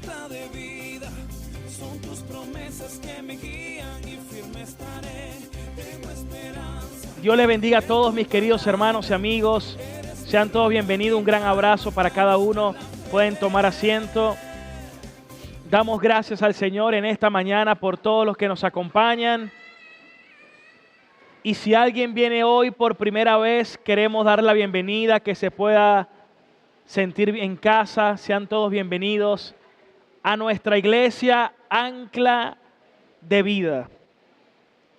meta de vida. Son tus promesas que me guían y firme estaré. Tengo esperanza. Dios les bendiga a todos mis queridos hermanos y amigos. Sean todos bienvenidos. Un gran abrazo para cada uno. Pueden tomar asiento. Damos gracias al Señor en esta mañana por todos los que nos acompañan. Y si alguien viene hoy por primera vez, queremos dar la bienvenida, que se pueda sentir en casa. Sean todos bienvenidos a nuestra iglesia Ancla de Vida.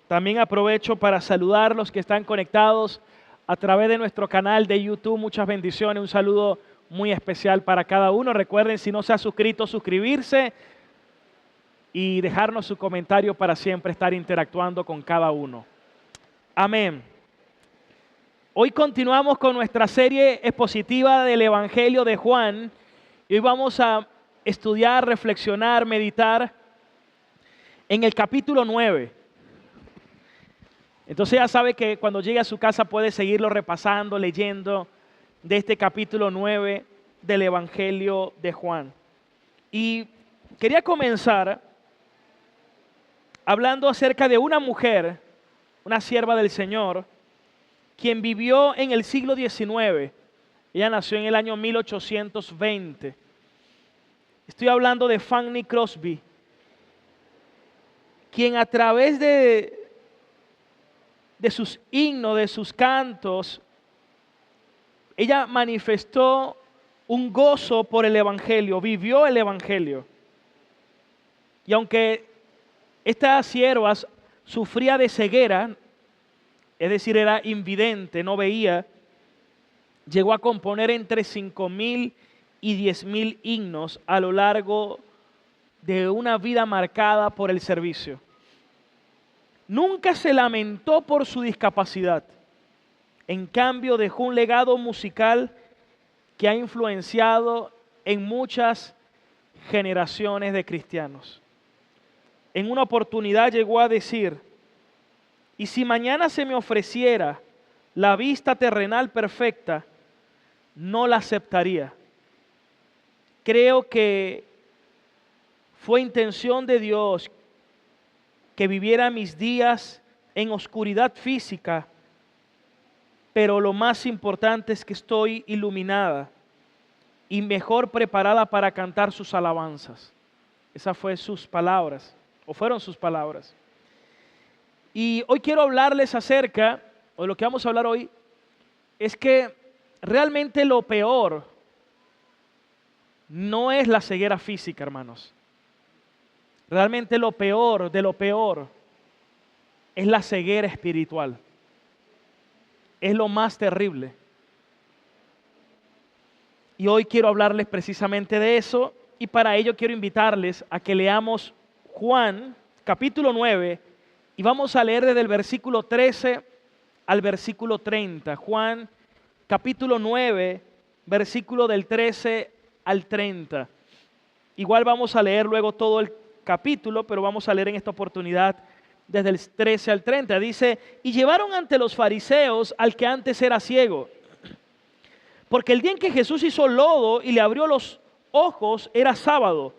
También aprovecho para saludar a los que están conectados a través de nuestro canal de YouTube. Muchas bendiciones, un saludo muy especial para cada uno. Recuerden, si no se ha suscrito, suscribirse y dejarnos su comentario para siempre estar interactuando con cada uno. Amén. Hoy continuamos con nuestra serie expositiva del Evangelio de Juan y hoy vamos a estudiar, reflexionar, meditar en el capítulo 9. Entonces ya sabe que cuando llegue a su casa puede seguirlo repasando, leyendo de este capítulo 9 del Evangelio de Juan. Y quería comenzar hablando acerca de una mujer, una sierva del Señor, quien vivió en el siglo XIX. Ella nació en el año 1820. Estoy hablando de Fanny Crosby, quien a través de sus himnos, de sus cantos, ella manifestó un gozo por el Evangelio, vivió el Evangelio. Y aunque esta sierva sufría de ceguera, es decir, era invidente, no veía, llegó a componer entre 5,000 y 10,000 himnos a lo largo de una vida marcada por el servicio. Nunca se lamentó por su discapacidad. En cambio, dejó un legado musical que ha influenciado en muchas generaciones de cristianos. En una oportunidad llegó a decir: y si mañana se me ofreciera la vista terrenal perfecta, no la aceptaría. Creo que fue intención de Dios que viviera mis días en oscuridad física, pero lo más importante es que estoy iluminada y mejor preparada para cantar sus alabanzas. Esas fueron sus palabras. Y hoy quiero hablarles acerca, o de lo que vamos a hablar hoy, es que realmente lo peor no es la ceguera física, hermanos. Realmente lo peor de lo peor es la ceguera espiritual. Es lo más terrible. Y hoy quiero hablarles precisamente de eso, y para ello quiero invitarles a que leamos Juan, capítulo 9, y vamos a leer desde el versículo 13 al versículo 30. Juan, capítulo 9, versículo del 13 al 30. Igual vamos a leer luego todo el capítulo, pero vamos a leer en esta oportunidad desde el 13 al 30. Dice: y llevaron ante los fariseos al que antes era ciego, porque el día en que Jesús hizo lodo y le abrió los ojos era sábado.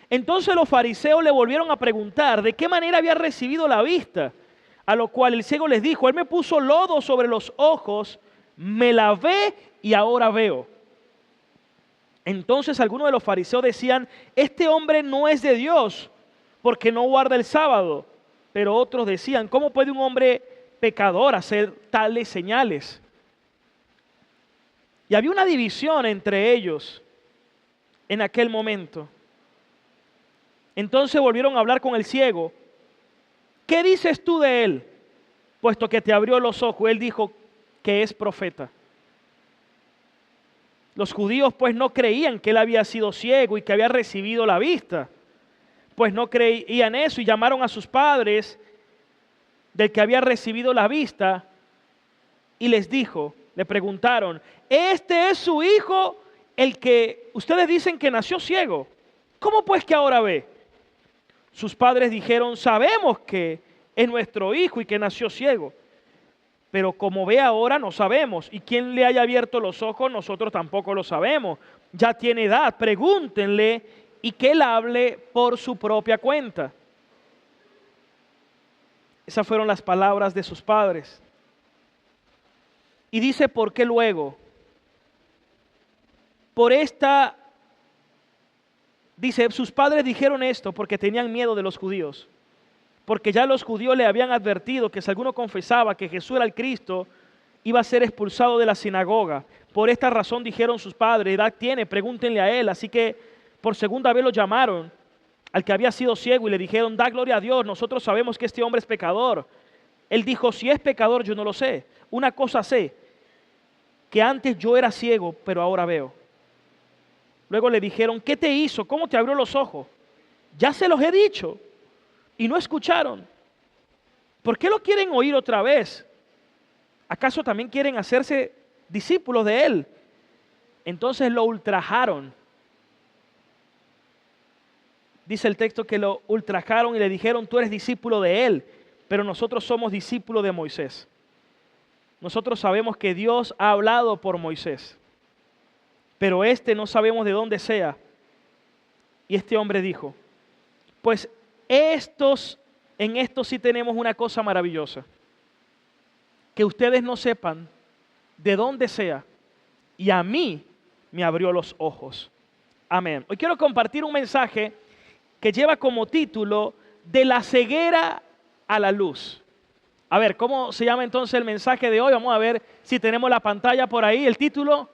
Entonces los fariseos le volvieron a preguntar de qué manera había recibido la vista, a lo cual el ciego les dijo: él me puso lodo sobre los ojos, me lavé y ahora veo. Entonces algunos de los fariseos decían: este hombre no es de Dios, porque no guarda el sábado. Pero otros decían: ¿cómo puede un hombre pecador hacer tales señales? Y había una división entre ellos en aquel momento. Entonces volvieron a hablar con el ciego: ¿qué dices tú de él, puesto que te abrió los ojos? Él dijo que es profeta. Los judíos pues no creían que él había sido ciego y que había recibido la vista, pues no creían eso, y llamaron a sus padres del que había recibido la vista y le preguntaron: ¿este es su hijo, el que ustedes dicen que nació ciego? ¿Cómo pues que ahora ve? Sus padres dijeron: sabemos que es nuestro hijo y que nació ciego, pero como ve ahora no sabemos, y quién le haya abierto los ojos nosotros tampoco lo sabemos. Ya tiene edad, pregúntenle y que él hable por su propia cuenta. Esas fueron las palabras de sus padres. Y dice, ¿por qué luego? Dice, sus padres dijeron esto porque tenían miedo de los judíos. Porque ya los judíos le habían advertido que si alguno confesaba que Jesús era el Cristo, iba a ser expulsado de la sinagoga. Por esta razón dijeron sus padres, edad tiene, pregúntenle a él. Así que por segunda vez lo llamaron al que había sido ciego y le dijeron, da gloria a Dios, nosotros sabemos que este hombre es pecador. Él dijo, si es pecador yo no lo sé. Una cosa sé, que antes yo era ciego, pero ahora veo. Luego le dijeron, ¿qué te hizo? ¿Cómo te abrió los ojos? Ya se los he dicho y no escucharon. ¿Por qué lo quieren oír otra vez? ¿Acaso también quieren hacerse discípulos de él? Entonces lo ultrajaron. Dice el texto que lo ultrajaron y le dijeron, tú eres discípulo de él, pero nosotros somos discípulos de Moisés. Nosotros sabemos que Dios ha hablado por Moisés, pero no sabemos de dónde sea. Y este hombre dijo, pues en estos sí tenemos una cosa maravillosa, que ustedes no sepan de dónde sea, y a mí me abrió los ojos. Amén. Hoy quiero compartir un mensaje que lleva como título, de la ceguera a la luz. A ver, ¿cómo se llama entonces el mensaje de hoy? Vamos a ver si tenemos la pantalla por ahí. El título,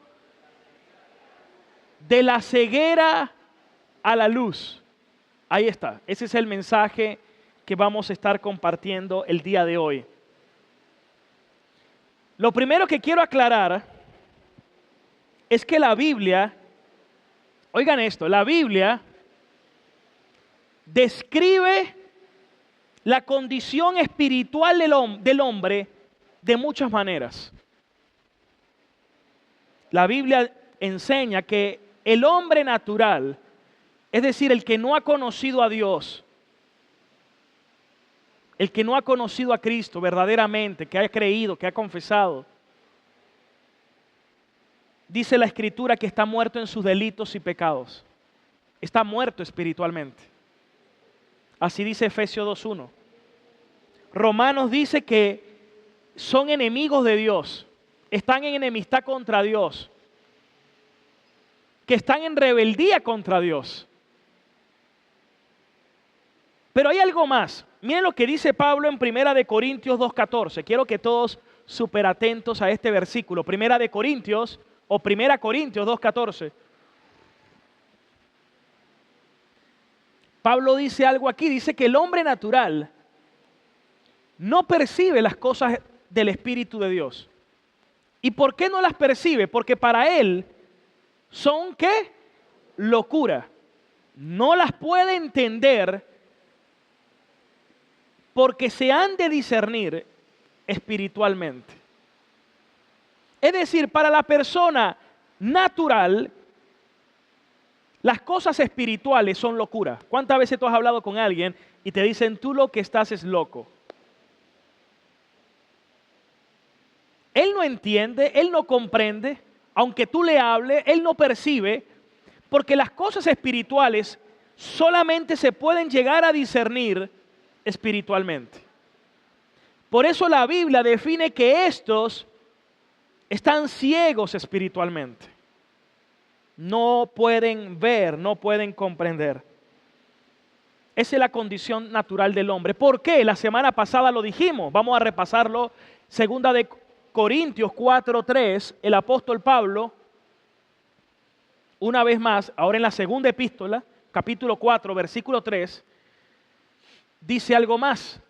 de la ceguera a la luz. Ahí está. Ese es el mensaje que vamos a estar compartiendo el día de hoy. Lo primero que quiero aclarar es que la Biblia, oigan esto, la Biblia describe la condición espiritual del hombre de muchas maneras. La Biblia enseña que el hombre natural, es decir, el que no ha conocido a Dios, el que no ha conocido a Cristo verdaderamente, que ha creído, que ha confesado, dice la Escritura que está muerto en sus delitos y pecados. Está muerto espiritualmente. Así dice Efesios 2:1. Romanos dice que son enemigos de Dios, están en enemistad contra Dios, que están en rebeldía contra Dios. Pero hay algo más. Miren lo que dice Pablo en 1 Corintios 2:14. Quiero que todos súper atentos a este versículo. 1 Corintios 2:14. Pablo dice algo aquí, dice que el hombre natural no percibe las cosas del Espíritu de Dios. ¿Y por qué no las percibe? Porque para él son, ¿qué? Locura. No las puede entender porque se han de discernir espiritualmente. Es decir, para la persona natural, las cosas espirituales son locura. ¿Cuántas veces tú has hablado con alguien y te dicen, tú lo que estás es loco? Él no entiende, él no comprende, aunque tú le hables, él no percibe, porque las cosas espirituales solamente se pueden llegar a discernir espiritualmente. Por eso la Biblia define que estos están ciegos espiritualmente. No pueden ver, no pueden comprender. Esa es la condición natural del hombre. ¿Por qué? La semana pasada lo dijimos. Vamos a repasarlo. 2 Corintios 4:3, el apóstol Pablo, una vez más, ahora en la segunda epístola, capítulo 4, versículo 3, dice algo más.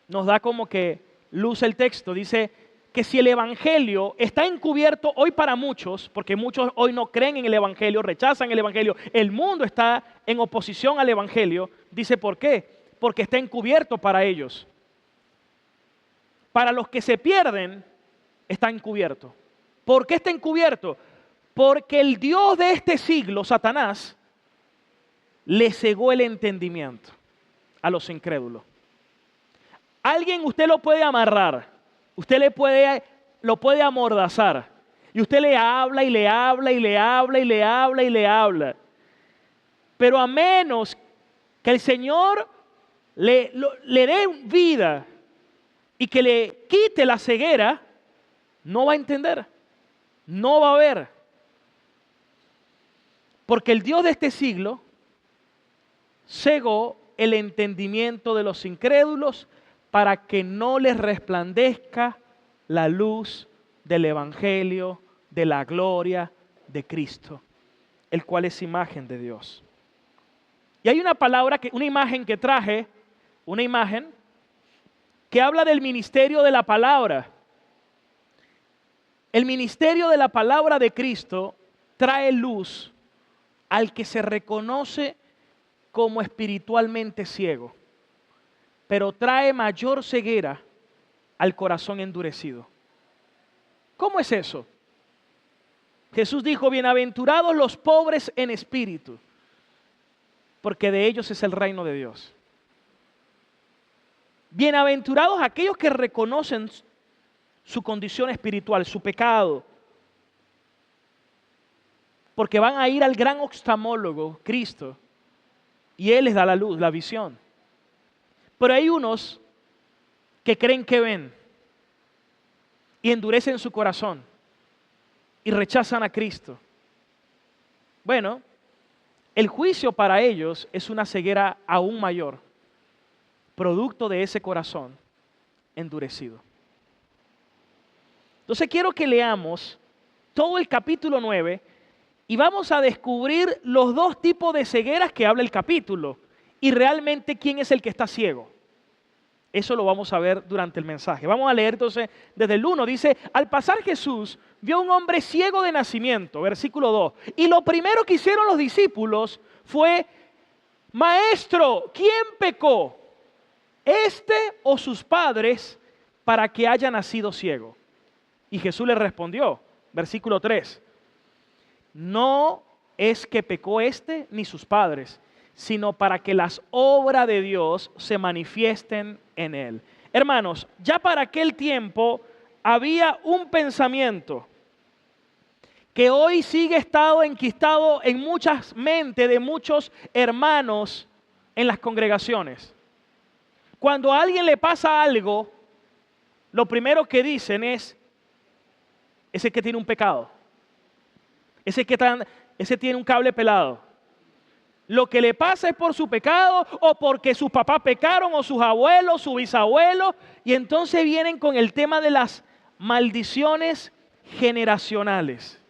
Nos da como que luce el texto. Dice que si el evangelio está encubierto hoy para muchos, porque muchos hoy no creen en el evangelio, rechazan el evangelio, el mundo está en oposición al evangelio. Dice, ¿por qué? Porque está encubierto para ellos. Para los que se pierden, está encubierto. ¿Por qué está encubierto? Porque el Dios de este siglo, Satanás, le cegó el entendimiento a los incrédulos. Alguien usted lo puede amarrar, usted lo puede amordazar, y usted le habla y le habla y le habla y le habla y le habla. Pero a menos que el Señor le dé vida y que le quite la ceguera, no va a entender, no va a ver. Porque el Dios de este siglo cegó el entendimiento de los incrédulos para que no les resplandezca la luz del Evangelio, de la gloria de Cristo, el cual es imagen de Dios. Y hay una palabra, una imagen que traje, una imagen que habla del ministerio de la palabra. El ministerio de la palabra de Cristo trae luz al que se reconoce como espiritualmente ciego, pero trae mayor ceguera al corazón endurecido. ¿Cómo es eso? Jesús dijo, bienaventurados los pobres en espíritu, porque de ellos es el reino de Dios. Bienaventurados aquellos que reconocen su condición espiritual, su pecado, porque van a ir al gran oftalmólogo, Cristo, y Él les da la luz, la visión. Pero hay unos que creen que ven y endurecen su corazón y rechazan a Cristo. Bueno, el juicio para ellos es una ceguera aún mayor, producto de ese corazón endurecido. Entonces quiero que leamos todo el capítulo 9 y vamos a descubrir los dos tipos de cegueras que habla el capítulo y realmente quién es el que está ciego. Eso lo vamos a ver durante el mensaje. Vamos a leer entonces desde el 1. Dice, al pasar Jesús vio a un hombre ciego de nacimiento, versículo 2. Y lo primero que hicieron los discípulos fue, Maestro, ¿quién pecó? ¿Este o sus padres para que haya nacido ciego? Y Jesús le respondió, versículo 3. No es que pecó este ni sus padres, sino para que las obras de Dios se manifiesten en él. Hermanos, ya para aquel tiempo había un pensamiento que hoy sigue estado enquistado en muchas mentes de muchos hermanos en las congregaciones. Cuando a alguien le pasa algo, lo primero que dicen es, ese que tiene un pecado, ese tiene un cable pelado. Lo que le pasa es por su pecado o porque sus papás pecaron o sus abuelos, sus bisabuelos. Y entonces vienen con el tema de las maldiciones generacionales.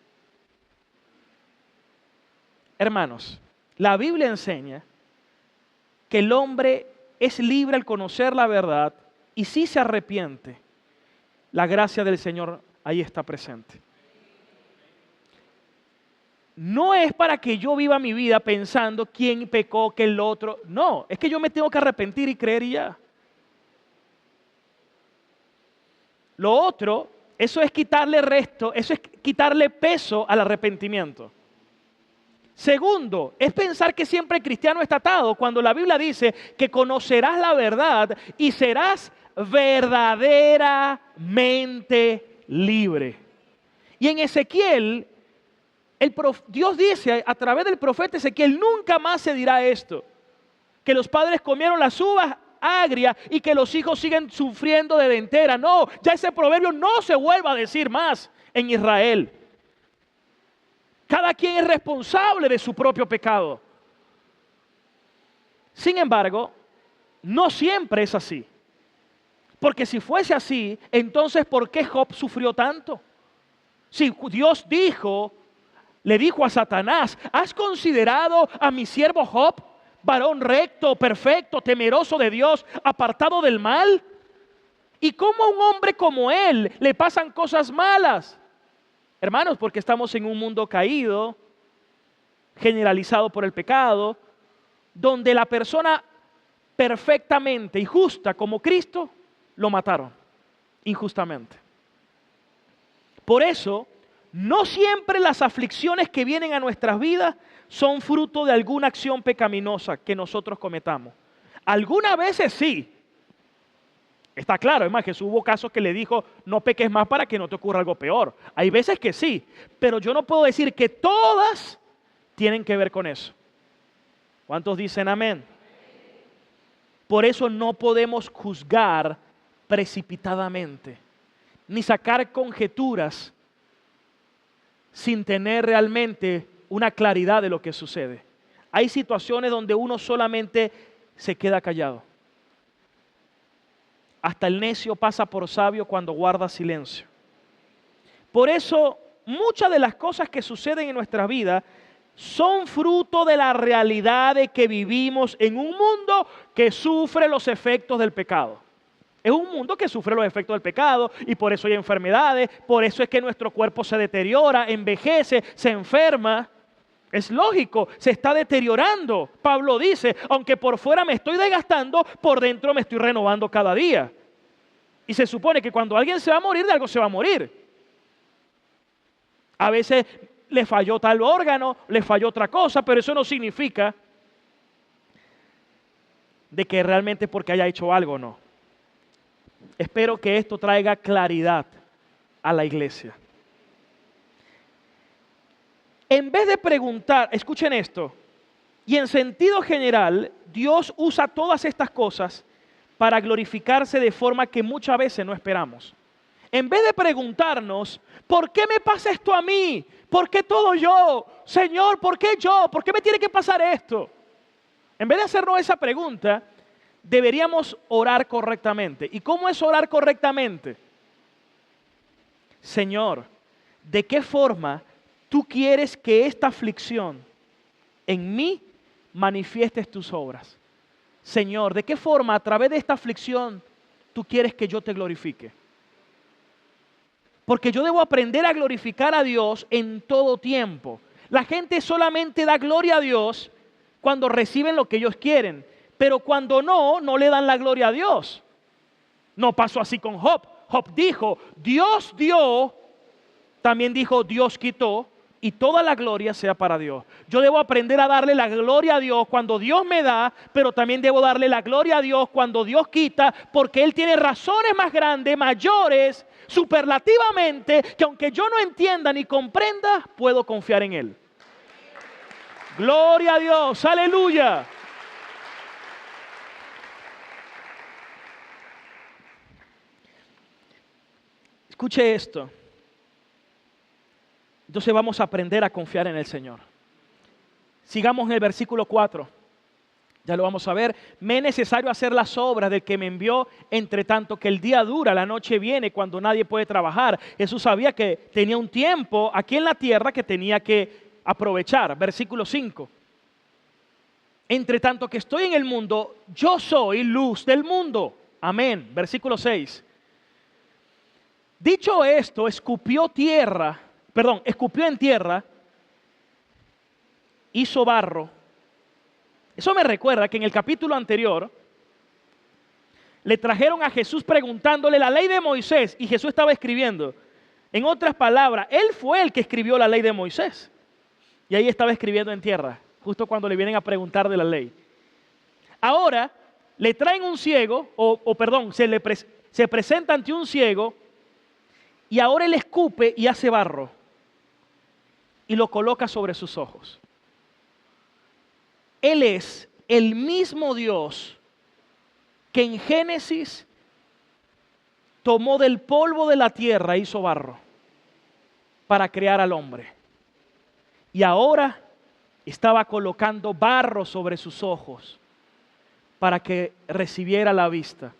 Hermanos, la Biblia enseña que el hombre es libre al conocer la verdad y si se arrepiente, la gracia del Señor ahí está presente. No es para que yo viva mi vida pensando quién pecó, que el otro. No, es que yo me tengo que arrepentir y creer y ya. Lo otro, eso es quitarle peso al arrepentimiento. Segundo, es pensar que siempre el cristiano está atado cuando la Biblia dice que conocerás la verdad y serás verdaderamente libre. Y en Ezequiel, Dios dice a través del profeta Ezequiel, nunca más se dirá esto, que los padres comieron las uvas agrias y que los hijos siguen sufriendo de dentera. No, ya ese proverbio no se vuelva a decir más en Israel. Cada quien es responsable de su propio pecado. Sin embargo, no siempre es así. Porque si fuese así, entonces ¿por qué Job sufrió tanto? Si Dios le dijo a Satanás, ¿has considerado a mi siervo Job, varón recto, perfecto, temeroso de Dios, apartado del mal? ¿Y cómo a un hombre como él le pasan cosas malas? Hermanos, porque estamos en un mundo caído, generalizado por el pecado, donde la persona perfectamente y justa como Cristo, lo mataron injustamente. Por eso, no siempre las aflicciones que vienen a nuestras vidas son fruto de alguna acción pecaminosa que nosotros cometamos. Algunas veces sí. Está claro, es más, Jesús hubo casos que le dijo, no peques más para que no te ocurra algo peor. Hay veces que sí, pero yo no puedo decir que todas tienen que ver con eso. ¿Cuántos dicen amén? Por eso no podemos juzgar precipitadamente, ni sacar conjeturas sin tener realmente una claridad de lo que sucede. Hay situaciones donde uno solamente se queda callado. Hasta el necio pasa por sabio cuando guarda silencio. Por eso, muchas de las cosas que suceden en nuestra vida son fruto de la realidad de que vivimos en un mundo que sufre los efectos del pecado. Es un mundo que sufre los efectos del pecado y por eso hay enfermedades, por eso es que nuestro cuerpo se deteriora, envejece, se enferma. Es lógico, se está deteriorando. Pablo dice, aunque por fuera me estoy desgastando, por dentro me estoy renovando cada día. Y se supone que cuando alguien se va a morir, de algo se va a morir. A veces le falló tal órgano, le falló otra cosa, pero eso no significa de que realmente porque haya hecho algo, no. Espero que esto traiga claridad a la iglesia. En vez de preguntar, escuchen esto, y en sentido general, Dios usa todas estas cosas para glorificarse de forma que muchas veces no esperamos. En vez de preguntarnos, ¿por qué me pasa esto a mí? ¿Por qué todo yo? Señor, ¿por qué yo? ¿Por qué me tiene que pasar esto? En vez de hacernos esa pregunta, deberíamos orar correctamente. ¿Y cómo es orar correctamente? Señor, ¿de qué forma tú quieres que esta aflicción en mí manifiestes tus obras? Señor, ¿de qué forma a través de esta aflicción tú quieres que yo te glorifique? Porque yo debo aprender a glorificar a Dios en todo tiempo. La gente solamente da gloria a Dios cuando reciben lo que ellos quieren. Pero cuando no, no le dan la gloria a Dios. No pasó así con Job. Job dijo, Dios dio, también dijo, Dios quitó, y toda la gloria sea para Dios. Yo debo aprender a darle la gloria a Dios cuando Dios me da, pero también debo darle la gloria a Dios cuando Dios quita, porque Él tiene razones más grandes, mayores, superlativamente, que aunque yo no entienda ni comprenda, puedo confiar en Él. Gloria a Dios, aleluya. Escuche esto. Entonces vamos a aprender a confiar en el Señor. Sigamos en el versículo 4. Ya lo vamos a ver. Me es necesario hacer las obras del que me envió, entre tanto que el día dura, la noche viene cuando nadie puede trabajar. Jesús sabía que tenía un tiempo aquí en la tierra que tenía que aprovechar. Versículo 5. Entre tanto que estoy en el mundo, yo soy luz del mundo. Amén. Versículo 6. Dicho esto, escupió en tierra, hizo barro. Eso me recuerda que en el capítulo anterior le trajeron a Jesús preguntándole la ley de Moisés y Jesús estaba escribiendo. En otras palabras, Él fue el que escribió la ley de Moisés y ahí estaba escribiendo en tierra, justo cuando le vienen a preguntar de la ley. Ahora le traen un ciego, se presenta ante un ciego y ahora Él escupe y hace barro y lo coloca sobre sus ojos. Él es el mismo Dios que en Génesis tomó del polvo de la tierra e hizo barro para crear al hombre. Y ahora estaba colocando barro sobre sus ojos para que recibiera la vista.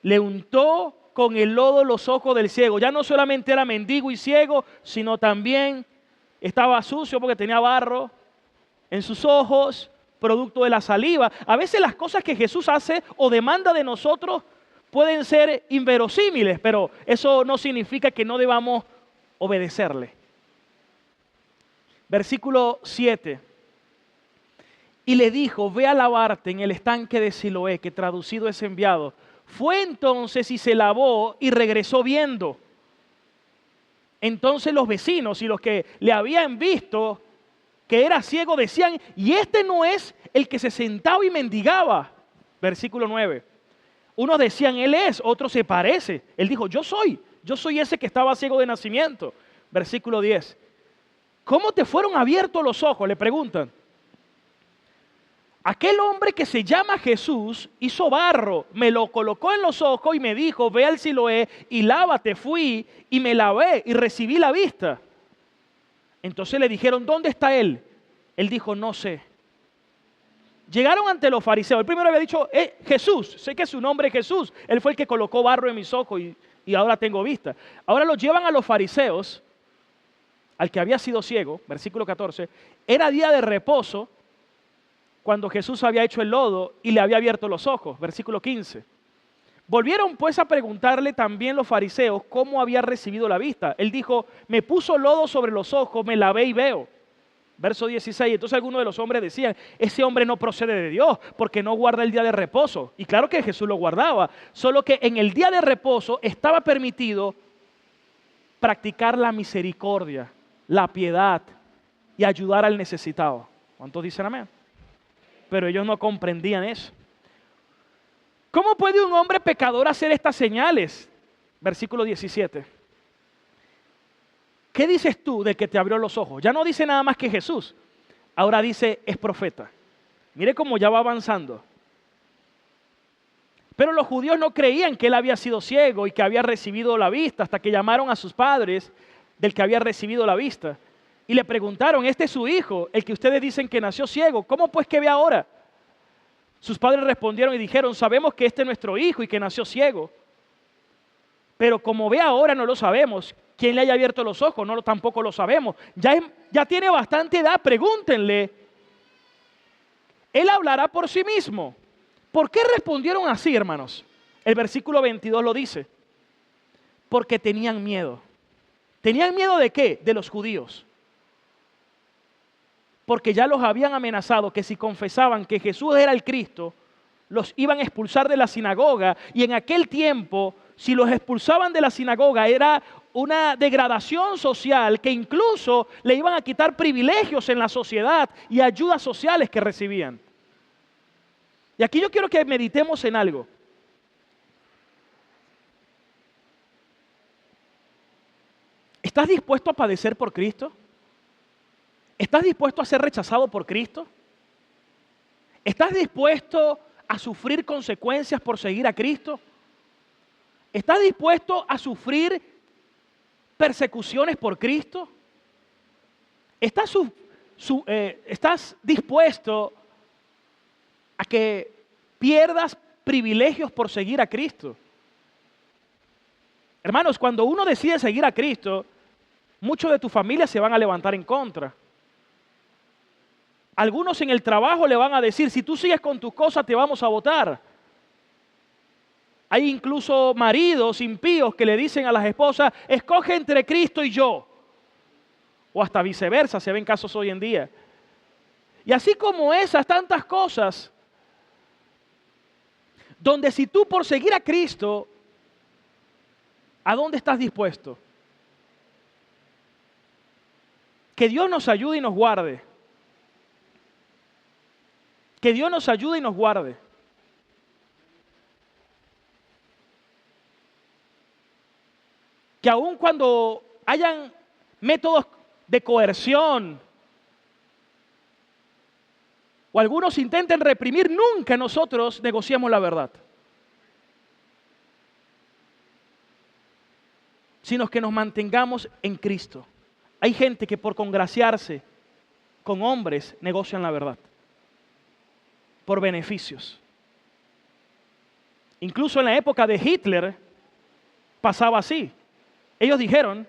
Le untó con el lodo los ojos del ciego. Ya no solamente era mendigo y ciego, sino también estaba sucio porque tenía barro en sus ojos, producto de la saliva. A veces las cosas que Jesús hace o demanda de nosotros pueden ser inverosímiles, pero eso no significa que no debamos obedecerle. Versículo 7. Y le dijo, ve a lavarte en el estanque de Siloé, que traducido es enviado. Fue entonces y se lavó y regresó viendo. Entonces los vecinos y los que le habían visto que era ciego decían, y este no es el que se sentaba y mendigaba. Versículo 9. Unos decían, él es, otros se parece. Él dijo, yo soy ese que estaba ciego de nacimiento. Versículo 10. ¿Cómo te fueron abiertos los ojos? Le preguntan. aquel hombre que se llama Jesús hizo barro, me lo colocó en los ojos y me dijo, ve al Siloé y lávate. Fui y me lavé y recibí la vista. Entonces le dijeron, ¿dónde está él? Él dijo, no sé. Llegaron ante los fariseos. El primero había dicho, Jesús, sé que su nombre es Jesús. Él fue el que colocó barro en mis ojos y ahora tengo vista. Ahora lo llevan a los fariseos, al que había sido ciego, versículo 14. Era día de reposo cuando Jesús había hecho el lodo y le había abierto los ojos, versículo 15. Volvieron pues a preguntarle también los fariseos cómo había recibido la vista. Él dijo, me puso lodo sobre los ojos, me lavé y veo. Verso 16, entonces algunos de los hombres decían, ese hombre no procede de Dios porque no guarda el día de reposo. Y claro que Jesús lo guardaba, solo que en el día de reposo estaba permitido practicar la misericordia, la piedad y ayudar al necesitado. ¿Cuántos dicen amén? Pero ellos no comprendían eso. ¿Cómo puede un hombre pecador hacer estas señales? Versículo 17. ¿Qué dices tú de que te abrió los ojos? Ya no dice nada más que Jesús. Ahora dice, es profeta. Mire cómo ya va avanzando. Pero los judíos no creían que él había sido ciego y que había recibido la vista hasta que llamaron a sus padres del que había recibido la vista. Y le preguntaron, este es su hijo, el que ustedes dicen que nació ciego. ¿Cómo pues que ve ahora? Sus padres respondieron y dijeron, sabemos que este es nuestro hijo y que nació ciego. Pero como ve ahora no lo sabemos. ¿Quién le haya abierto los ojos? No, tampoco lo sabemos. Ya tiene bastante edad, pregúntenle. Él hablará por sí mismo. ¿Por qué respondieron así, hermanos? El versículo 22 lo dice. Porque tenían miedo. ¿Tenían miedo de qué? De los judíos. Porque ya los habían amenazado que si confesaban que Jesús era el Cristo, los iban a expulsar de la sinagoga. Y en aquel tiempo, si los expulsaban de la sinagoga, era una degradación social que incluso le iban a quitar privilegios en la sociedad y ayudas sociales que recibían. Y aquí yo quiero que meditemos en algo. ¿Estás dispuesto a padecer por Cristo? ¿Estás dispuesto a ser rechazado por Cristo? ¿Estás dispuesto a sufrir consecuencias por seguir a Cristo? ¿Estás dispuesto a sufrir persecuciones por Cristo? ¿Estás dispuesto a que pierdas privilegios por seguir a Cristo? Hermanos, cuando uno decide seguir a Cristo, muchos de tu familia se van a levantar en contra. Algunos en el trabajo le van a decir, si tú sigues con tus cosas te vamos a votar. Hay incluso maridos impíos que le dicen a las esposas, escoge entre Cristo y yo. O hasta viceversa, se ven casos hoy en día. Y así como esas tantas cosas, donde si tú por seguir a Cristo, ¿a dónde estás dispuesto? Que Dios nos ayude y nos guarde. Que Dios nos ayude y nos guarde. Que aun cuando hayan métodos de coerción o algunos intenten reprimir, nunca nosotros negociamos la verdad. Sino que nos mantengamos en Cristo. Hay gente que por congraciarse con hombres negocian la verdad. Por beneficios. Incluso en la época de Hitler pasaba así. Ellos dijeron,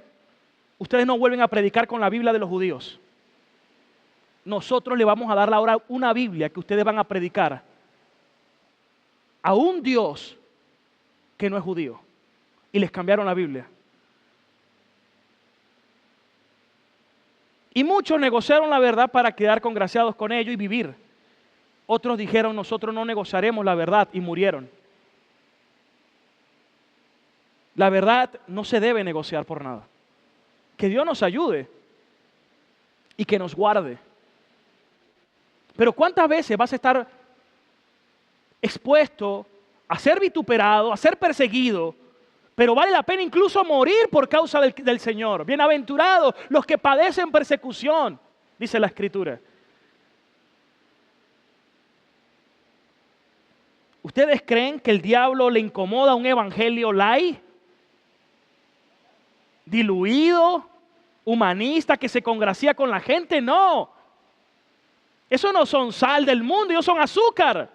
ustedes no vuelven a predicar con la Biblia de los judíos. Nosotros le vamos a dar ahora una Biblia que ustedes van a predicar a un Dios que no es judío. Y les cambiaron la Biblia. Y muchos negociaron la verdad para quedar congraciados con ellos y vivir. Otros dijeron, nosotros no negociaremos la verdad y murieron. La verdad no se debe negociar por nada. Que Dios nos ayude y que nos guarde. Pero ¿cuántas veces vas a estar expuesto a ser vituperado, a ser perseguido? Pero vale la pena incluso morir por causa del Señor. Bienaventurados los que padecen persecución, dice la Escritura. ¿Ustedes creen que el diablo le incomoda un evangelio light, diluido, humanista, que se congracia con la gente? No. Eso no son sal del mundo, ellos son azúcar.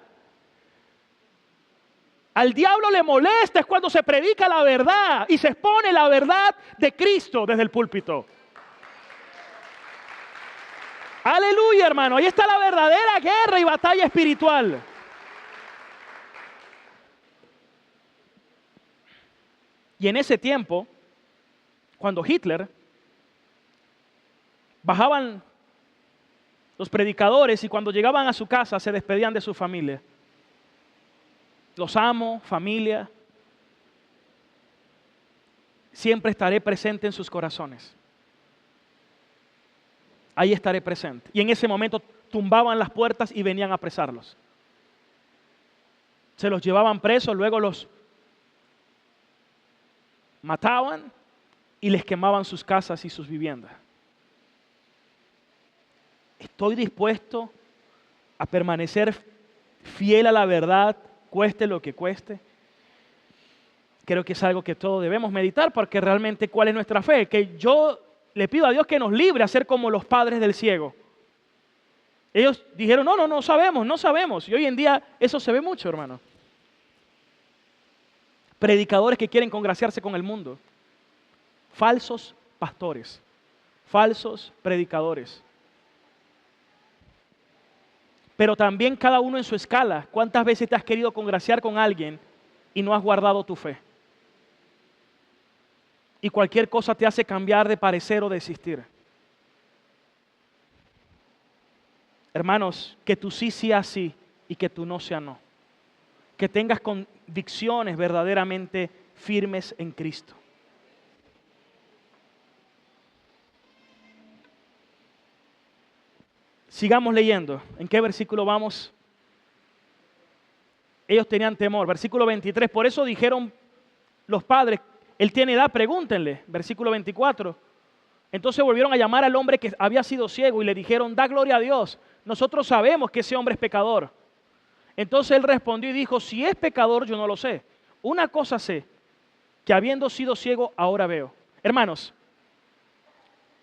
Al diablo le molesta es cuando se predica la verdad y se expone la verdad de Cristo desde el púlpito. Aleluya, hermano. Ahí está la verdadera guerra y batalla espiritual. Y en ese tiempo, cuando Hitler, bajaban los predicadores y cuando llegaban a su casa se despedían de su familia. Los amo, familia. Siempre estaré presente en sus corazones. Ahí estaré presente. Y en ese momento tumbaban las puertas y venían a apresarlos. Se los llevaban presos, luego los mataban y les quemaban sus casas y sus viviendas. Estoy dispuesto a permanecer fiel a la verdad, cueste lo que cueste. Creo que es algo que todos debemos meditar, porque realmente ¿cuál es nuestra fe? Que yo le pido a Dios que nos libre a ser como los padres del ciego. Ellos dijeron, no sabemos. Y hoy en día eso se ve mucho, hermano. Predicadores que quieren congraciarse con el mundo. Falsos pastores. Falsos predicadores. Pero también cada uno en su escala. ¿Cuántas veces te has querido congraciar con alguien y no has guardado tu fe? Y cualquier cosa te hace cambiar de parecer o desistir. Hermanos, que tu sí sea sí y que tu no sea no. Que tengas convicciones verdaderamente firmes en Cristo. Sigamos leyendo. ¿En qué versículo vamos? Ellos tenían temor. Versículo 23. Por eso dijeron los padres, él tiene edad, pregúntenle. Versículo 24. Entonces volvieron a llamar al hombre que había sido ciego y le dijeron, da gloria a Dios. Nosotros sabemos que ese hombre es pecador. Entonces él respondió y dijo, si es pecador yo no lo sé. Una cosa sé, que habiendo sido ciego ahora veo. Hermanos,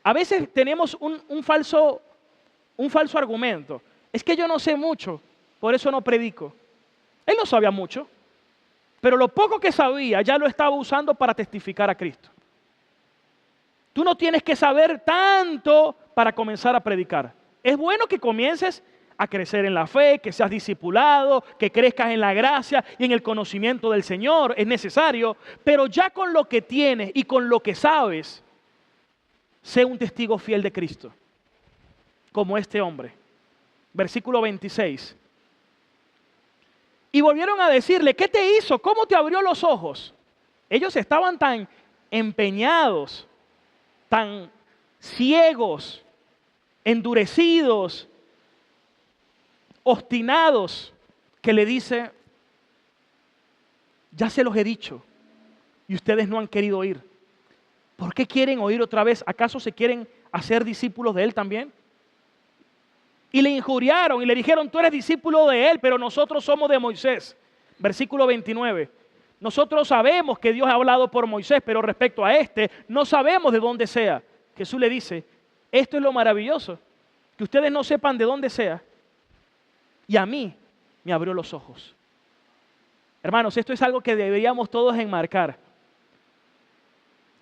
a veces tenemos un falso argumento. Es que yo no sé mucho, por eso no predico. Él no sabía mucho, pero lo poco que sabía ya lo estaba usando para testificar a Cristo. Tú no tienes que saber tanto para comenzar a predicar. Es bueno que comiences a crecer en la fe, que seas discipulado, que crezcas en la gracia y en el conocimiento del Señor. Es necesario, pero ya con lo que tienes y con lo que sabes, sé un testigo fiel de Cristo. Como este hombre. Versículo 26. Y volvieron a decirle, ¿qué te hizo? ¿Cómo te abrió los ojos? Ellos estaban tan empeñados, tan ciegos, endurecidos, obstinados, que le dice, ya se los he dicho y ustedes no han querido oír. ¿Por qué quieren oír otra vez? ¿Acaso se quieren hacer discípulos de él también? Y le injuriaron y le dijeron, tú eres discípulo de él, pero nosotros somos de Moisés. Versículo 29. Nosotros sabemos que Dios ha hablado por Moisés, pero respecto a este, no sabemos de dónde sea. Jesús le dice, esto es lo maravilloso, que ustedes no sepan de dónde sea. Y a mí me abrió los ojos. Hermanos, esto es algo que deberíamos todos enmarcar.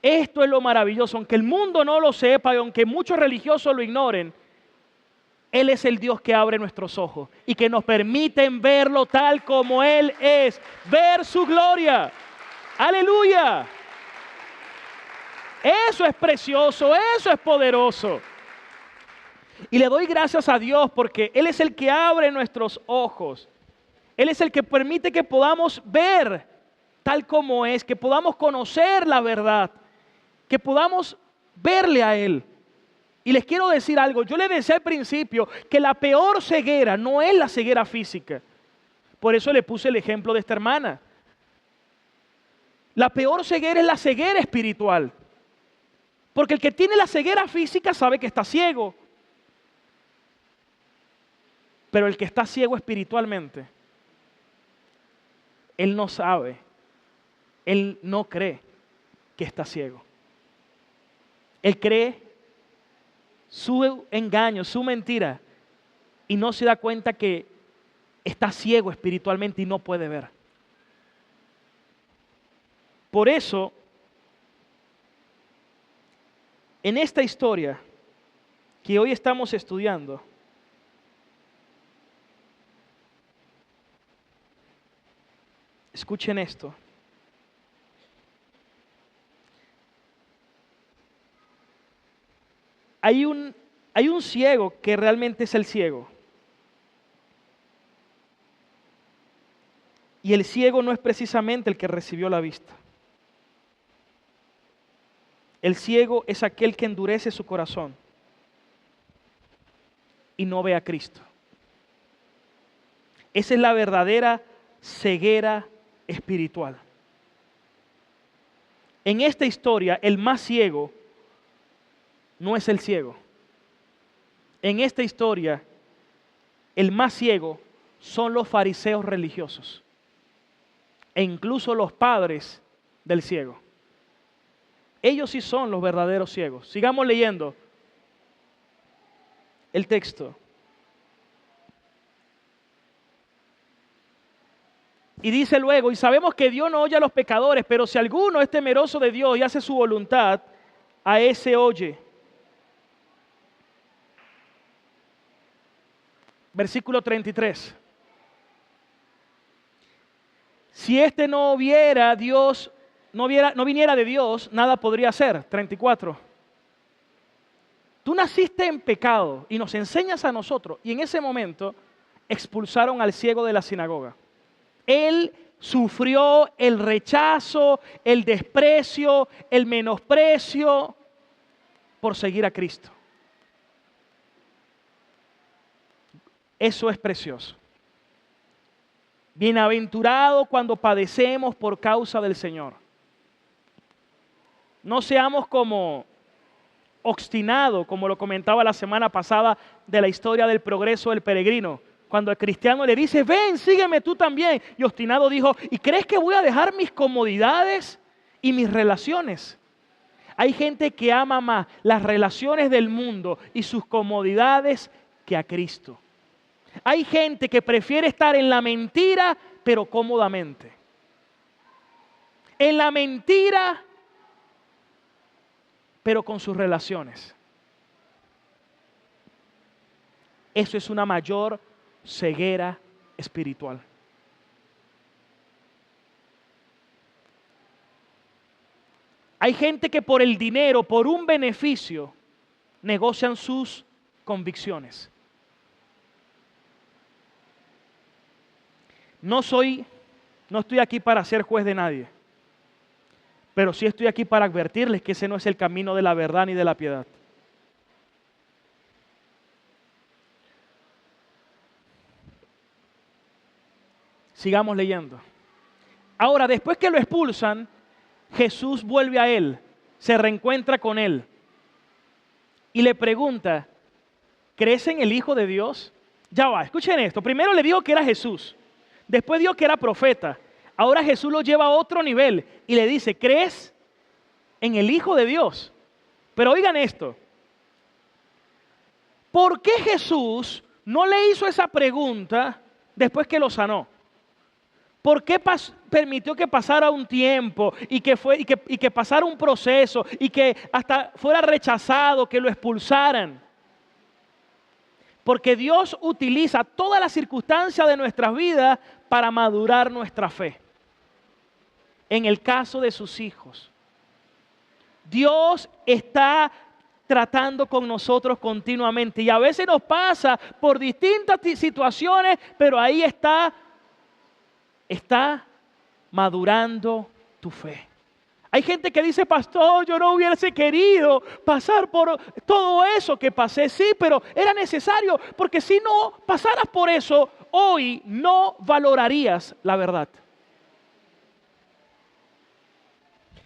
Esto es lo maravilloso, aunque el mundo no lo sepa y aunque muchos religiosos lo ignoren, Él es el Dios que abre nuestros ojos y que nos permiten verlo tal como Él es, ver su gloria. ¡Aleluya! Eso es precioso, eso es poderoso. Y le doy gracias a Dios porque Él es el que abre nuestros ojos. Él es el que permite que podamos ver tal como es, que podamos conocer la verdad, que podamos verle a Él. Y les quiero decir algo, yo les decía al principio que la peor ceguera no es la ceguera física. Por eso le puse el ejemplo de esta hermana. La peor ceguera es la ceguera espiritual. Porque el que tiene la ceguera física sabe que está ciego. Pero el que está ciego espiritualmente Él no sabe, él no cree que está ciego. Él cree su engaño, su mentira, y no se da cuenta que está ciego espiritualmente y no puede ver. Por eso, en esta historia que hoy estamos estudiando, escuchen esto. Hay un ciego que realmente es el ciego. Y el ciego no es precisamente el que recibió la vista. El ciego es aquel que endurece su corazón y no ve a Cristo. Esa es la verdadera ceguera espiritual. En esta historia, el más ciego no es el ciego. En esta historia, el más ciego son los fariseos religiosos e incluso los padres del ciego. Ellos sí son los verdaderos ciegos. Sigamos leyendo el texto. Y dice luego, y sabemos que Dios no oye a los pecadores, pero si alguno es temeroso de Dios y hace su voluntad, a ese oye. Versículo 33. Si este no viniera de Dios, nada podría hacer. 34. Tú naciste en pecado y nos enseñas a nosotros. Y en ese momento expulsaron al ciego de la sinagoga. Él sufrió el rechazo, el desprecio, el menosprecio por seguir a Cristo. Eso es precioso. Bienaventurado cuando padecemos por causa del Señor. No seamos como obstinados, como lo comentaba la semana pasada de la historia del progreso del peregrino. Cuando el cristiano le dice, ven, sígueme tú también. Y obstinado dijo, ¿y crees que voy a dejar mis comodidades y mis relaciones? Hay gente que ama más las relaciones del mundo y sus comodidades que a Cristo. Hay gente que prefiere estar en la mentira, pero cómodamente. En la mentira, pero con sus relaciones. Eso es una mayor ceguera espiritual. Hay gente que por el dinero, por un beneficio, negocian sus convicciones. No estoy aquí para ser juez de nadie, pero sí estoy aquí para advertirles que ese no es el camino de la verdad ni de la piedad. Sigamos leyendo. Ahora, después que lo expulsan, Jesús vuelve a él, se reencuentra con él y le pregunta, ¿crees en el Hijo de Dios? Ya va, escuchen esto. Primero le dijo que era Jesús. Después dijo que era profeta. Ahora Jesús lo lleva a otro nivel y le dice, ¿crees en el Hijo de Dios? Pero oigan esto. ¿Por qué Jesús no le hizo esa pregunta después que lo sanó? ¿Por qué permitió que pasara un tiempo y que pasara un proceso y que hasta fuera rechazado, que lo expulsaran? Porque Dios utiliza todas las circunstancias de nuestras vidas para madurar nuestra fe. En el caso de sus hijos, Dios está tratando con nosotros continuamente y a veces nos pasa por distintas situaciones, pero ahí está madurando tu fe. Hay gente que dice, pastor, yo no hubiese querido pasar por todo eso que pasé. Sí, pero era necesario, porque si no pasaras por eso, hoy no valorarías la verdad.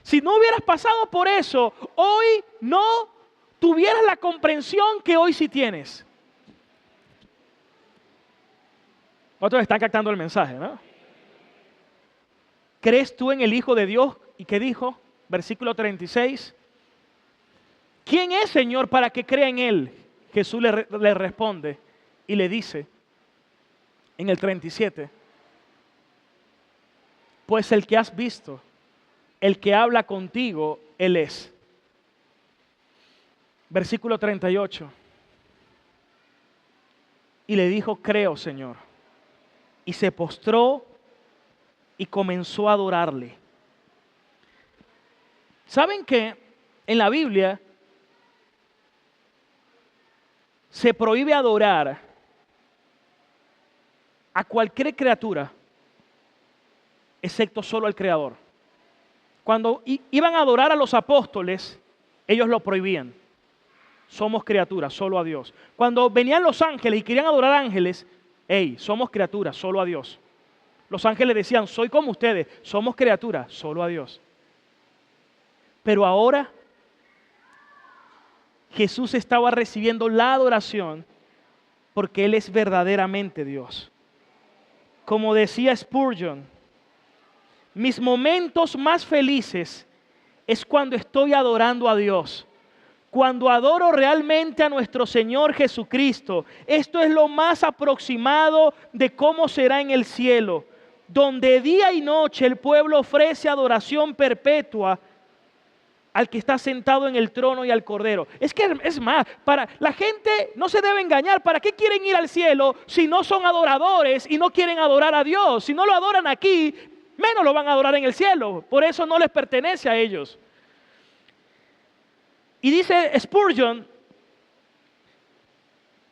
Si no hubieras pasado por eso, hoy no tuvieras la comprensión que hoy sí tienes. Otros están captando el mensaje, ¿no? ¿crees tú en el Hijo de Dios? ¿Y qué dijo? Versículo 36. ¿Quién es, Señor, para que crea en Él? Jesús le responde y le dice en el 37, pues el que has visto, el que habla contigo, Él es. Versículo 38. Y le dijo, creo, Señor. Y se postró y comenzó a adorarle. ¿Saben que en la Biblia se prohíbe adorar a cualquier criatura, excepto solo al Creador? Cuando iban a adorar a los apóstoles, ellos lo prohibían. Somos criaturas, solo a Dios. Cuando venían los ángeles y querían adorar ángeles, hey, somos criaturas, solo a Dios. Los ángeles decían, soy como ustedes, somos criaturas, solo a Dios. Pero ahora Jesús estaba recibiendo la adoración porque Él es verdaderamente Dios. Como decía Spurgeon, mis momentos más felices es cuando estoy adorando a Dios. Cuando adoro realmente a nuestro Señor Jesucristo. Esto es lo más aproximado de cómo será en el cielo, donde día y noche el pueblo ofrece adoración perpetua al que está sentado en el trono y al Cordero. Es que es más, para la gente no se debe engañar. ¿Para qué quieren ir al cielo si no son adoradores y no quieren adorar a Dios? Si no lo adoran aquí, menos lo van a adorar en el cielo. Por eso no les pertenece a ellos. Y dice Spurgeon,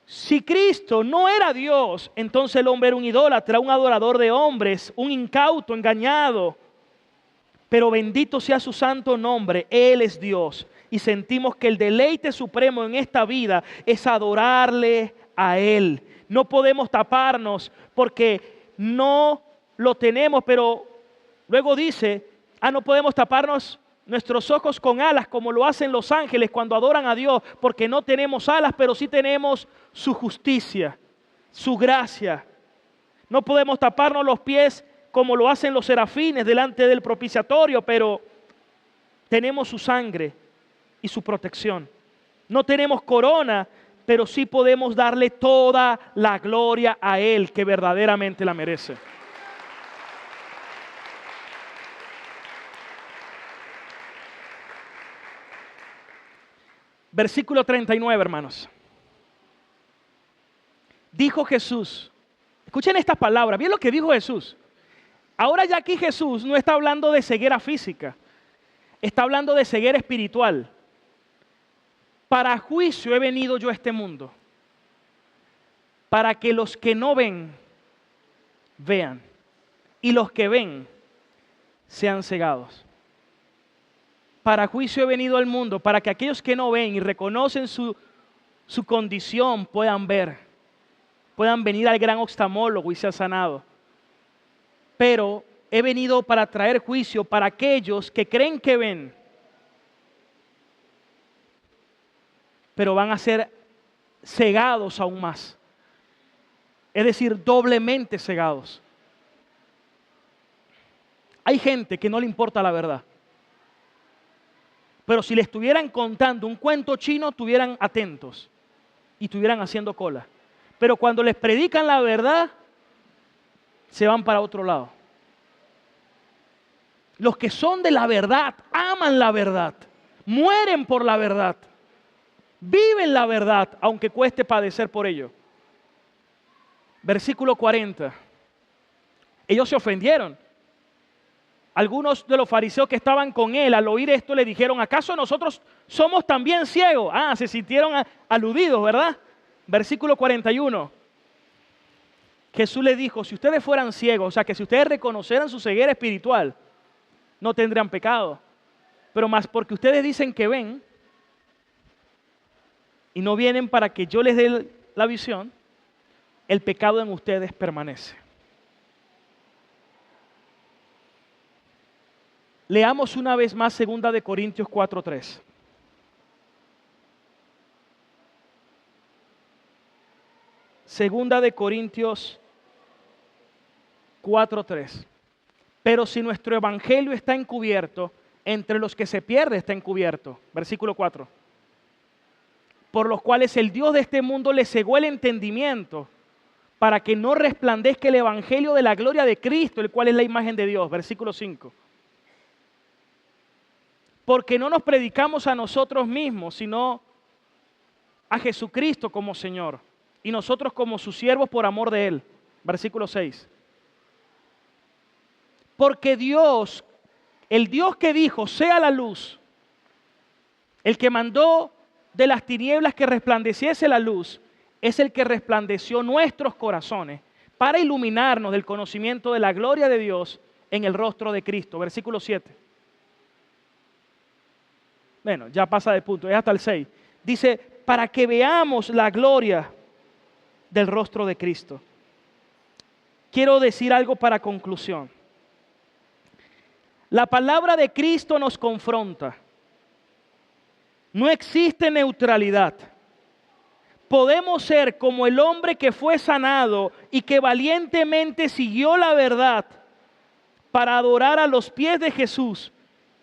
si Cristo no era Dios, entonces el hombre era un idólatra, un adorador de hombres, un incauto, engañado. Pero bendito sea su santo nombre, Él es Dios. Y sentimos que el deleite supremo en esta vida es adorarle a Él. No podemos taparnos porque no lo tenemos, pero luego dice, no podemos taparnos nuestros ojos con alas como lo hacen los ángeles cuando adoran a Dios, porque no tenemos alas, pero sí tenemos su justicia, su gracia. No podemos taparnos los pies como lo hacen los serafines delante del propiciatorio, pero tenemos su sangre y su protección. No tenemos corona, pero sí podemos darle toda la gloria a Él, que verdaderamente la merece. Versículo 39, hermanos. Dijo Jesús, escuchen estas palabras, bien lo que dijo Jesús. Ahora ya aquí Jesús no está hablando de ceguera física, está hablando de ceguera espiritual. Para juicio he venido yo a este mundo, para que los que no ven, vean, y los que ven, sean cegados. Para juicio he venido al mundo, para que aquellos que no ven y reconocen su condición puedan ver, puedan venir al gran oftalmólogo y ser sanado. Pero he venido para traer juicio para aquellos que creen que ven, pero van a ser cegados aún más. Es decir, doblemente cegados. Hay gente que no le importa la verdad. Pero si le estuvieran contando un cuento chino, estuvieran atentos y estuvieran haciendo cola. Pero cuando les predican la verdad, se van para otro lado. Los que son de la verdad, aman la verdad, mueren por la verdad, viven la verdad, aunque cueste padecer por ello. Versículo 40. Ellos se ofendieron. Algunos de los fariseos que estaban con él, al oír esto, le dijeron, ¿acaso nosotros somos también ciegos? Se sintieron aludidos, ¿verdad? Versículo 41. Jesús le dijo, si ustedes fueran ciegos, o sea, que si ustedes reconocieran su ceguera espiritual, no tendrían pecado. Pero más porque ustedes dicen que ven y no vienen para que yo les dé la visión, el pecado en ustedes permanece. Leamos una vez más 2 de Corintios 4:3. Segunda de Corintios 4:3. Pero si nuestro evangelio está encubierto, entre los que se pierde está encubierto. Versículo 4. Por los cuales el Dios de este mundo le cegó el entendimiento, para que no resplandezca el evangelio de la gloria de Cristo, el cual es la imagen de Dios. Versículo 5. Porque no nos predicamos a nosotros mismos, sino a Jesucristo como Señor, y nosotros como sus siervos por amor de Él. Versículo 6. Porque Dios, el Dios que dijo, sea la luz, el que mandó de las tinieblas que resplandeciese la luz, es el que resplandeció nuestros corazones para iluminarnos del conocimiento de la gloria de Dios en el rostro de Cristo. Versículo 7. Bueno, ya pasa de punto, es hasta el 6. Dice, para que veamos la gloria del rostro de Cristo. Quiero decir algo para conclusión. La palabra de Cristo nos confronta. No existe neutralidad. Podemos ser como el hombre que fue sanado y que valientemente siguió la verdad para adorar a los pies de Jesús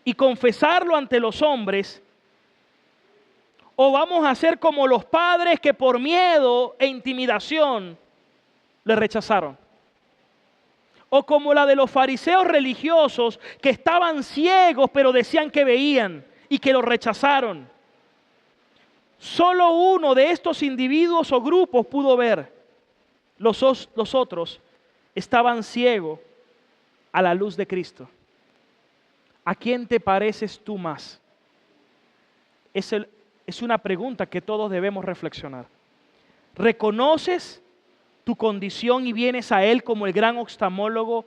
y confesarlo ante los hombres, o vamos a ser como los padres que por miedo e intimidación le rechazaron, o como la de los fariseos religiosos que estaban ciegos pero decían que veían y que lo rechazaron. Solo uno de estos individuos o grupos pudo ver. Los otros estaban ciegos a la luz de Cristo. ¿A quién te pareces tú más? Es una pregunta que todos debemos reflexionar. ¿Reconoces tu condición y vienes a Él como el gran oftalmólogo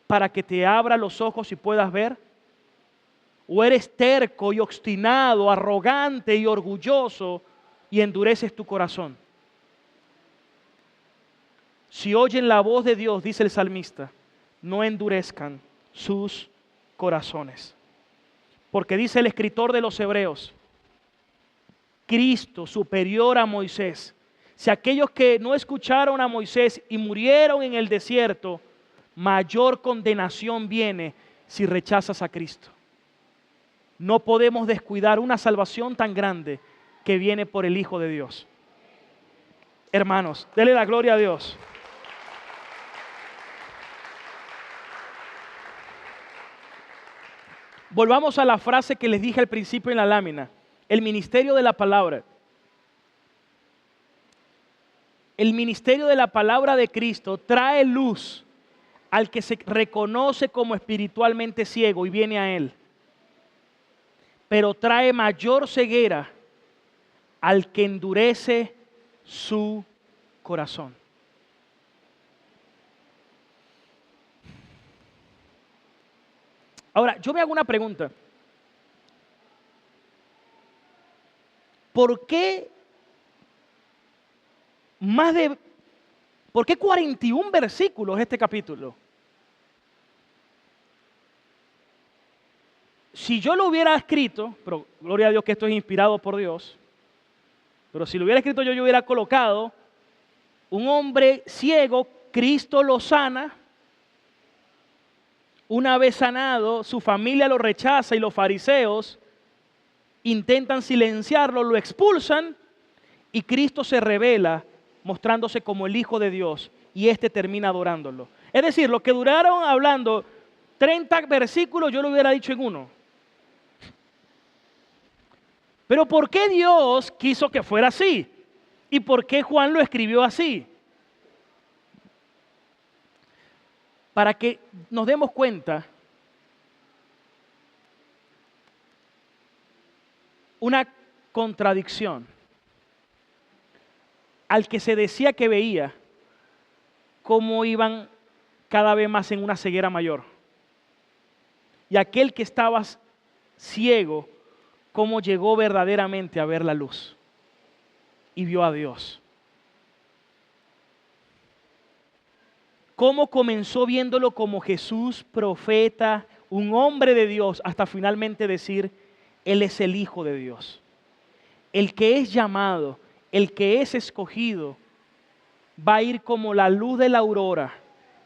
para que te abra los ojos y puedas ver? ¿O eres terco y obstinado, arrogante y orgulloso y endureces tu corazón? Si oyen la voz de Dios, dice el salmista, no endurezcan sus corazones. Porque dice el escritor de los Hebreos, Cristo superior a Moisés. Si aquellos que no escucharon a Moisés y murieron en el desierto, mayor condenación viene si rechazas a Cristo. No podemos descuidar una salvación tan grande que viene por el Hijo de Dios. Hermanos, denle la gloria a Dios. Volvamos a la frase que les dije al principio en la lámina. El ministerio de la palabra. El ministerio de la palabra de Cristo trae luz al que se reconoce como espiritualmente ciego y viene a Él. Pero trae mayor ceguera al que endurece su corazón. Ahora, yo me hago una pregunta. ¿Por qué 41 versículos este capítulo? Si yo lo hubiera escrito, pero gloria a Dios que esto es inspirado por Dios, pero si lo hubiera escrito yo hubiera colocado un hombre ciego, Cristo lo sana, una vez sanado, su familia lo rechaza y los fariseos intentan silenciarlo, lo expulsan y Cristo se revela mostrándose como el Hijo de Dios y este termina adorándolo. Es decir, lo que duraron hablando 30 versículos yo lo hubiera dicho en uno. Pero ¿por qué Dios quiso que fuera así? ¿Y por qué Juan lo escribió así? Para que nos demos cuenta una contradicción. Al que se decía que veía, cómo iban cada vez más en una ceguera mayor. Y aquel que estaba ciego, cómo llegó verdaderamente a ver la luz y vio a Dios. Cómo comenzó viéndolo como Jesús, profeta, un hombre de Dios, hasta finalmente decir, Él es el Hijo de Dios. El que es llamado, el que es escogido, va a ir como la luz de la aurora,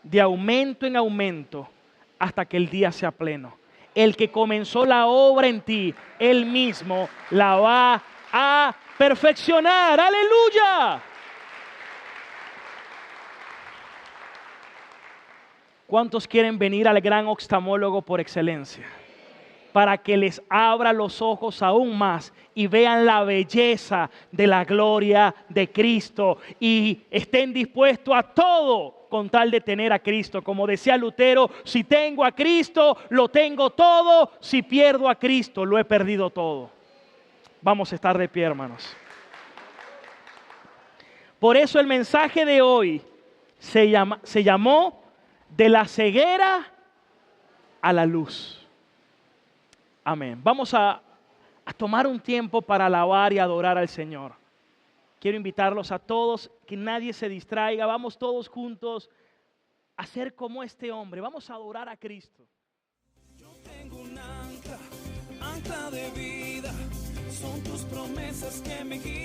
de aumento en aumento, hasta que el día sea pleno. El que comenzó la obra en ti, Él mismo la va a perfeccionar. ¡Aleluya! ¿Cuántos quieren venir al gran oftalmólogo por excelencia? Para que les abra los ojos aún más y vean la belleza de la gloria de Cristo y estén dispuestos a todo con tal de tener a Cristo. Como decía Lutero, si tengo a Cristo, lo tengo todo. Si pierdo a Cristo, lo he perdido todo. Vamos a estar de pie, hermanos. Por eso el mensaje de hoy se llamó de la ceguera a la luz. Amén. Vamos a tomar un tiempo para alabar y adorar al Señor. Quiero invitarlos a todos, que nadie se distraiga. Vamos todos juntos a ser como este hombre. Vamos a adorar a Cristo. Yo tengo un ancla de vida. Son tus promesas que me guían.